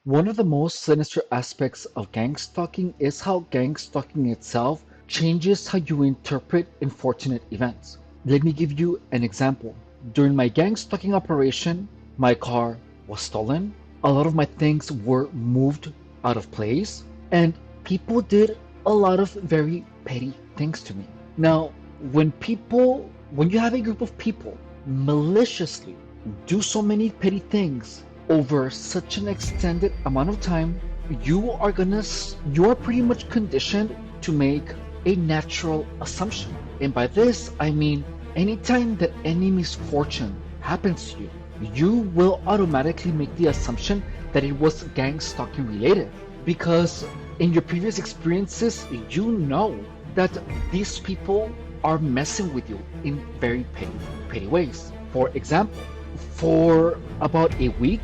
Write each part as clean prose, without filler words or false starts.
One of the most sinister aspects of gang stalking is how gang stalking itself changes how you interpret unfortunate events. Let me give you an example. During my gang stalking operation, my car was stolen, a lot of my things were moved out of place, and people did a lot of very petty things to me. Now, when you have a group of people maliciously do so many petty things over such an extended amount of time, you are pretty much conditioned to make a natural assumption. And by this, I mean anytime that any misfortune happens to you, you will automatically make the assumption that it was gang stalking related. Because in your previous experiences, you know that these people are messing with you in very petty ways. For example, for about a week,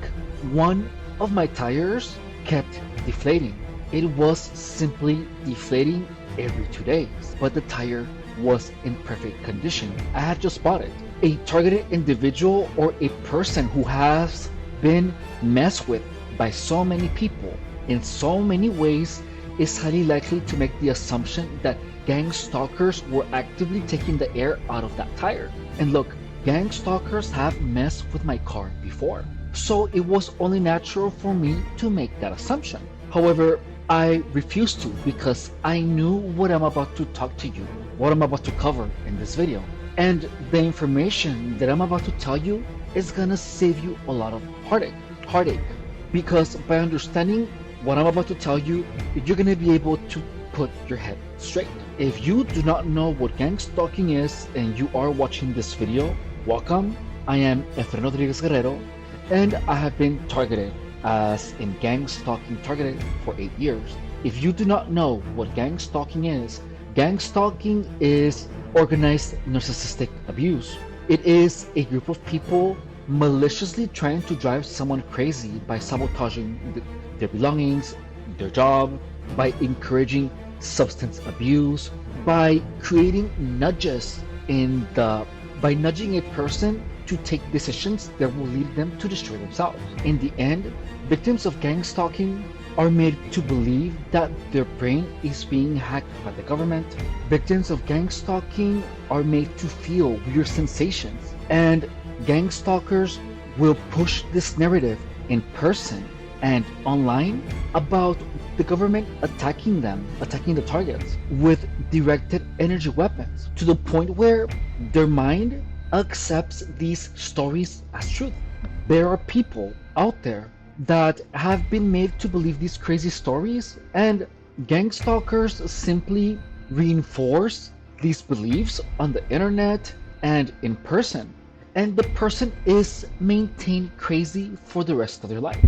one of my tires kept deflating. It was simply deflating every 2 days, but the tire was in perfect condition. I had just bought it. A targeted individual or a person who has been messed with by so many people in so many ways is highly likely to make the assumption that gang stalkers were actively taking the air out of that tire. And look, gang stalkers have messed with my car before, so it was only natural for me to make that assumption. However, I refused to because I knew what I'm about to talk to you, what I'm about to cover in this video. And the information that I'm about to tell you is gonna save you a lot of heartache. Because by understanding what I'm about to tell you, you're gonna be able to put your head straight. If you do not know what gang stalking is and you are watching this video, welcome. I am EFREN RODRIGUEZ Guerrero, and I have been targeted as in gang stalking targeted for 8 years. If you do not know what gang stalking is organized narcissistic abuse. It is a group of people maliciously trying to drive someone crazy by sabotaging their belongings, their job, by encouraging substance abuse, by creating nudges by nudging a person to take decisions that will lead them to destroy themselves. In the end, victims of gang stalking are made to believe that their brain is being hacked by the government. Victims of gang stalking are made to feel weird sensations, and gang stalkers will push this narrative in person and online about the government attacking the targets with directed energy weapons, to the point where their mind accepts these stories as truth. There are people out there that have been made to believe these crazy stories, and gang stalkers simply reinforce these beliefs on the internet and in person, and the person is maintained crazy for the rest of their life.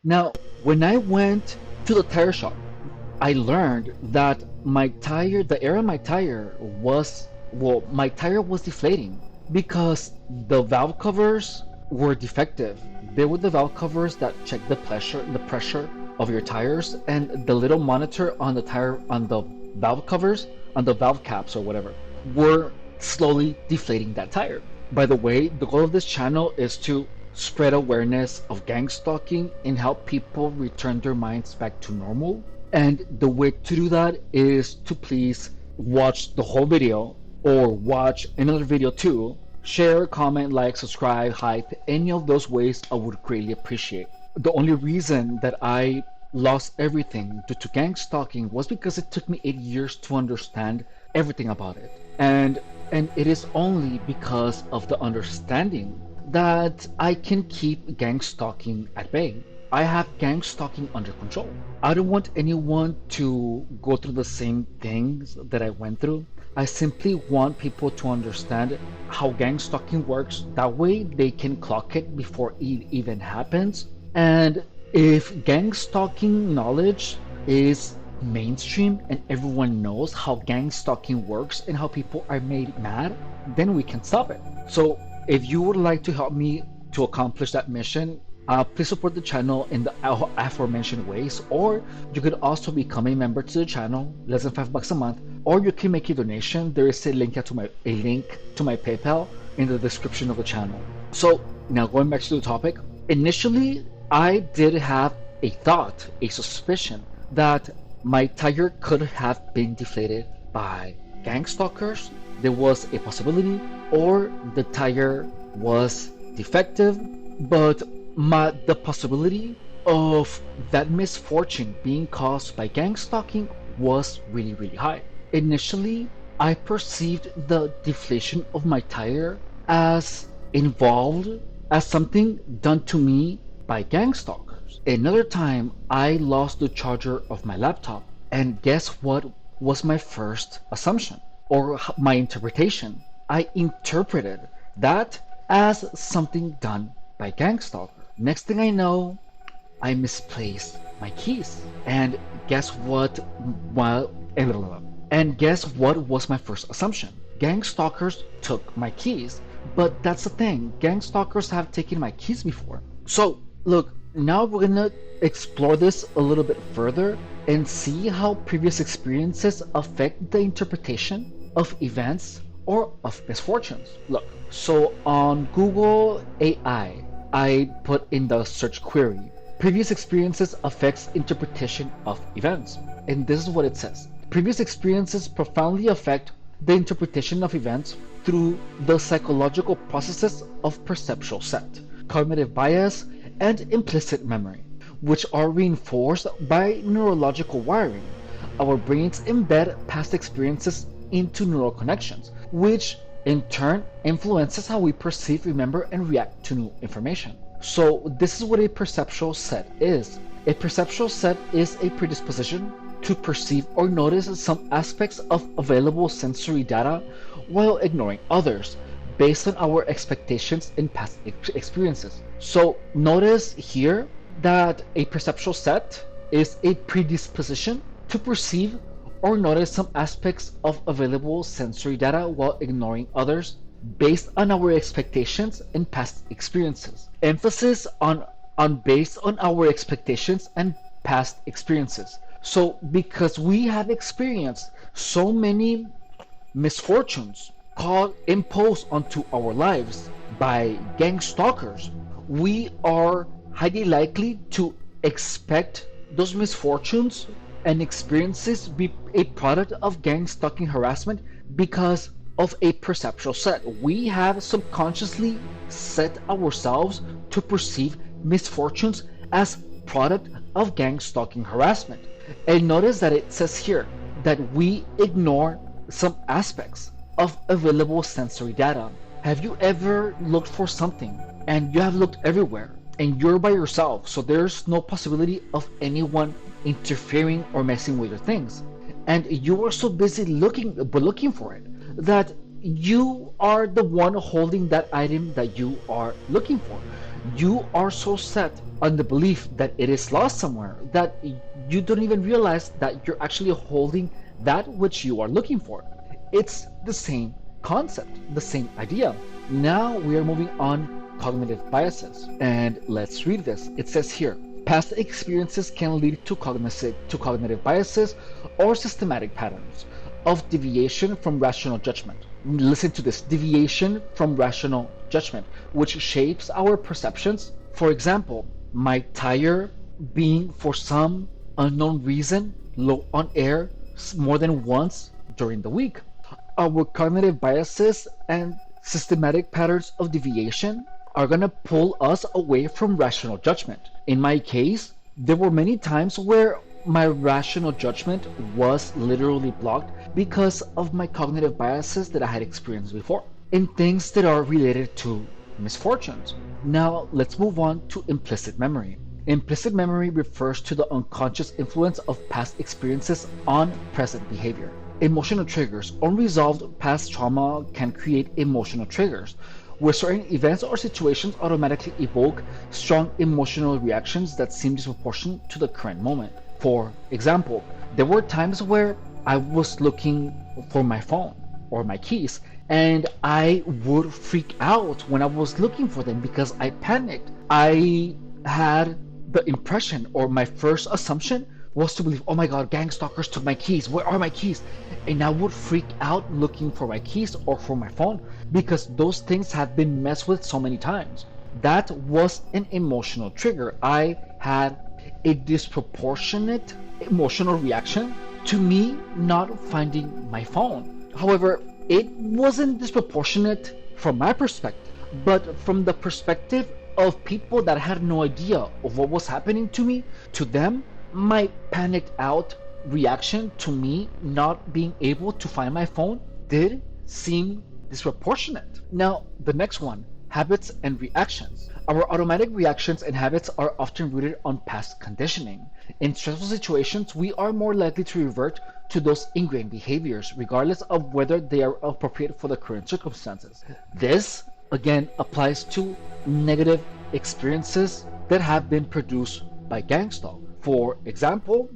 Now, when I went to the tire shop, I learned that the air in my tire was deflating because the valve covers were defective. They were the valve covers that check the pressure of your tires, and the little monitor on the valve covers, on the valve caps or whatever, were slowly deflating that tire. By the way, the goal of this channel is to spread awareness of gang stalking and help people return their minds back to normal. And the way to do that is to please watch the whole video or watch another video too. Share, comment, like, subscribe, hype, any of those ways I would greatly appreciate. The only reason that I lost everything due to gang stalking was because it took me 8 years to understand everything about it. And it is only because of the understanding that I can keep gang stalking at bay. I have gang stalking under control. I don't want anyone to go through the same things that I went through. I simply want people to understand how gang stalking works. That way they can clock it before it even happens. And if gang stalking knowledge is mainstream and everyone knows how gang stalking works and how people are made mad, then we can stop it. So if you would like to help me to accomplish that mission, Please support the channel in the aforementioned ways, or you could also become a member to the channel, less than $5 a month, or you can make a donation. There is a link to my PayPal in the description of the channel. So now going back to the topic, initially I did have a thought, a suspicion that my tire could have been deflated by gang stalkers. There was a possibility, or the tire was defective, but the possibility of that misfortune being caused by gang stalking was really, really high. Initially, I perceived the deflation of my tire as involved as something done to me by gang stalkers. Another time, I lost the charger of my laptop, and guess what was my first assumption or my interpretation? I interpreted that as something done by gang stalkers. Next thing I know, I misplaced my keys. And guess what? And guess what was my first assumption? Gang stalkers took my keys. But that's the thing, gang stalkers have taken my keys before. So look, now we're gonna explore this a little bit further and see how previous experiences affect the interpretation of events or of misfortunes. Look, so on Google AI, I put in the search query, previous experiences affects interpretation of events. And this is what it says. Previous experiences profoundly affect the interpretation of events through the psychological processes of perceptual set, cognitive bias, and implicit memory, which are reinforced by neurological wiring. Our brains embed past experiences into neural connections, which in turn influences how we perceive, remember, and react to new information. So this is what a perceptual set is. A perceptual set is a predisposition to perceive or notice some aspects of available sensory data while ignoring others, based on our expectations in past experiences. So notice here that a perceptual set is a predisposition to perceive or notice some aspects of available sensory data while ignoring others, based on our expectations and past experiences. Emphasis on based on our expectations and past experiences. So because we have experienced so many misfortunes imposed onto our lives by gang stalkers, we are highly likely to expect those misfortunes and experiences be a product of gang stalking harassment because of a perceptual set. We have subconsciously set ourselves to perceive misfortunes as product of gang stalking harassment. And notice that it says here that we ignore some aspects of available sensory data. Have you ever looked for something and you have looked everywhere and you're by yourself, so there's no possibility of anyone interfering or messing with your things, and you are so busy looking for it that you are the one holding that item that you are looking for? You are so set on the belief that it is lost somewhere that you don't even realize that you're actually holding that which you are looking for. It's the same concept, the same idea. Now we are moving on cognitive biases, and let's read this. It says here, past experiences can lead to cognitive biases or systematic patterns of deviation from rational judgment. Listen to this, deviation from rational judgment, which shapes our perceptions. For example, my tire being for some unknown reason low on air more than once during the week. Our cognitive biases and systematic patterns of deviation are going to pull us away from rational judgment. In my case, there were many times where my rational judgment was literally blocked because of my cognitive biases that I had experienced before in things that are related to misfortunes. Now let's move on to implicit memory. Implicit memory refers to the unconscious influence of past experiences on present behavior. Emotional triggers. Unresolved past trauma can create emotional triggers, where certain events or situations automatically evoke strong emotional reactions that seem disproportionate to the current moment. For example, there were times where I was looking for my phone or my keys, and I would freak out when I was looking for them because I panicked. I had the impression, or my first assumption was to believe, oh my god, gang stalkers took my keys, where are my keys? And I would freak out looking for my keys or for my phone because those things have been messed with so many times. That was an emotional trigger. I had a disproportionate emotional reaction to me not finding my phone. However, it wasn't disproportionate from my perspective, but from the perspective of people that had no idea of what was happening to me. To them, my panicked out reaction to me not being able to find my phone did seem disproportionate. Now, the next one, habits and reactions. Our automatic reactions and habits are often rooted on past conditioning. In stressful situations, we are more likely to revert to those ingrained behaviors, regardless of whether they are appropriate for the current circumstances. This, again, applies to negative experiences that have been produced by gang stalk. For example,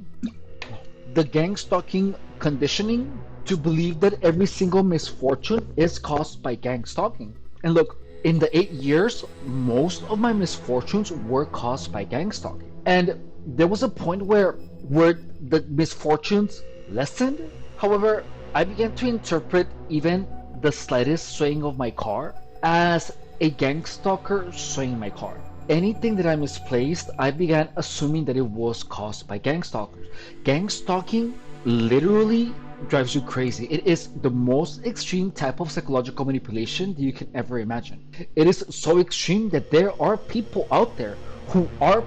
the gang stalking conditioning to believe that every single misfortune is caused by gang stalking. And look, in the 8 years, most of my misfortunes were caused by gang stalking. And there was a point where the misfortunes lessened. However, I began to interpret even the slightest swaying of my car as a gang stalker swaying my car. Anything that I misplaced, I began assuming that it was caused by gang stalkers. Gang stalking literally drives you crazy. It is the most extreme type of psychological manipulation that you can ever imagine. It is so extreme that there are people out there who are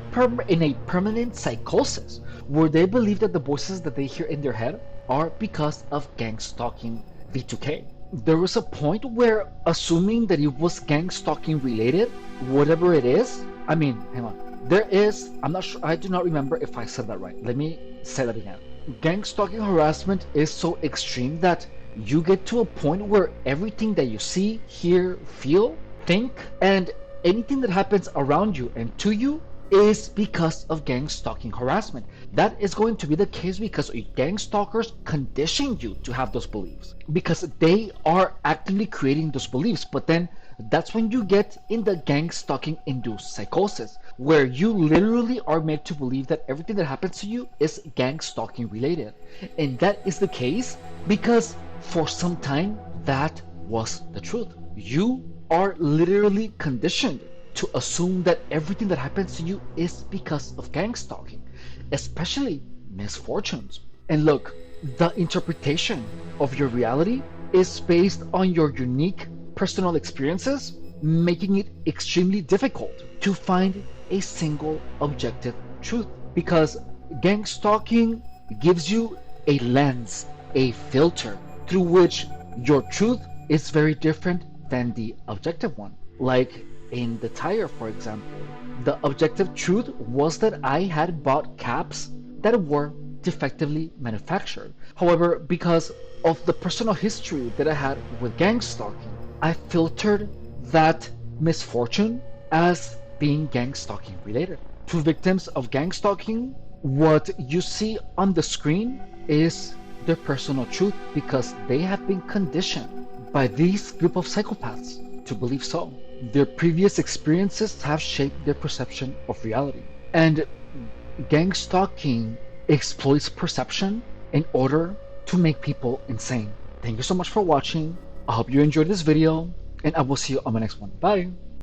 in a permanent psychosis where they believe that the voices that they hear in their head are because of gang stalking V2K. There was a point where assuming that it was gang stalking related, whatever it is, I mean, hang on. There is, I'm not sure, I do not remember if I said that right. Let me say that again. Gang stalking harassment is so extreme that you get to a point where everything that you see, hear, feel, think, and anything that happens around you and to you is because of gang stalking harassment. That is going to be the case because gang stalkers condition you to have those beliefs because they are actively creating those beliefs. But then that's when you get in the gang stalking induced psychosis, where you literally are made to believe that everything that happens to you is gang stalking related. And that is the case because for some time that was the truth. You are literally conditioned to assume that everything that happens to you is because of gang stalking, especially misfortunes. And look, the interpretation of your reality is based on your unique personal experiences, making it extremely difficult to find a single objective truth because gang stalking gives you a lens, a filter through which your truth is very different than the objective one. Like in the tire, for example, the objective truth was that I had bought caps that were defectively manufactured. However, because of the personal history that I had with gang stalking, I filtered that misfortune as being gang stalking related. To victims of gang stalking, what you see on the screen is their personal truth because they have been conditioned by these group of psychopaths to believe so. Their previous experiences have shaped their perception of reality. And gang stalking exploits perception in order to make people insane. Thank you so much for watching. I hope you enjoyed this video, and I will see you on my next one. Bye!